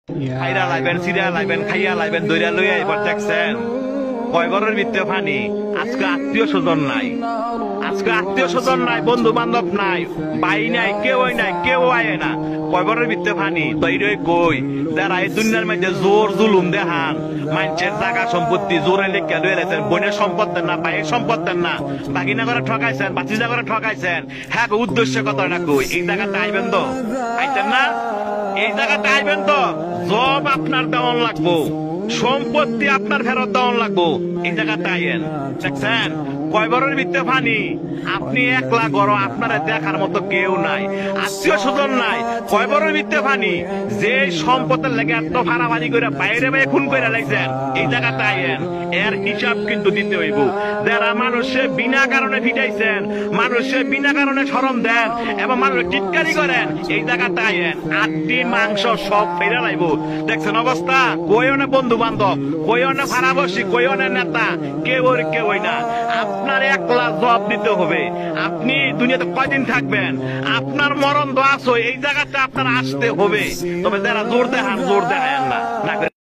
খাইরা লাইবেন, সিরা লাইবেন, খাইয়া লাইবেন, দইরা লইয়া এবার দেখছেন কয় ঘরের ভিতরে পানি। আজকে আত্মীয় স্বজন নাই, আজকে আত্মীয় স্বজন নাই, বন্ধু বান্ধব নাই, ভাই নাই, কেউই নাই, কেউ আয় না। কয় ঘরের ভিতরে পানি। তৈরি কই যারা এই দুনিয়ার মধ্যে জোর জুলুম দেখান, মানুষের জায়গা সম্পত্তি জোরে লেখা লয়ে রেখেছেন, বোনের সম্পদ দেন না, ভাইয়ের সম্পদ দেন না, বাগিনা করে ঠকাইছেন, বাচিজা করে ঠকাইছেন। হ্যাঁ, উদ্দেশ্য কত না কই এই জায়গাতে আইবেন তো, আইতেন না? এই জায়গাতে আইবেন তো, জব আপনার দেওয়ান লাগবো, সম্পত্তি আপনার ফেরত দেওয়ান লাগবো। এই জায়গাতে আইয়েন। দেখছেন কয় বড়ের ভিতরে পানি। আপনি একলা গড়, আপনারা দেখার মতো কেউ নাই, আত্মীয় স্বজন নাই। কয় বড়ের ভিতরে পানি। যে সম্পদের লেগে এত ভাড়াভাড়ি করে বাইরে বাইরে খুন করে লাগছেন, এই জায়গাতে আইয়েন। এর হিসাব কিন্তু দিতে হইব। যারা মানুষে বিনা কারণে ফিটাইছেন, মানুষে বিনা কারণে শরম দেন এবং মানুষ টিটকারি করেন, এই জায়গাতে আইয়েন। আটটি মাংস সব ফেরে লাইব। দেখছেন অবস্থা, কই অনেক বন্ধু বান্ধব, কই অনেক ভাড়াবসি, কই অনেক নেতা, কেউই না। আপনার একলা জবাব দিতে হবে। আপনি দুনিয়াতে কয়দিন থাকবেন, আপনার মরণ তো আসো, এই জায়গাতে আপনার আসতে হবে। তবে যারা জোর দেখান, জোর দেখায় না।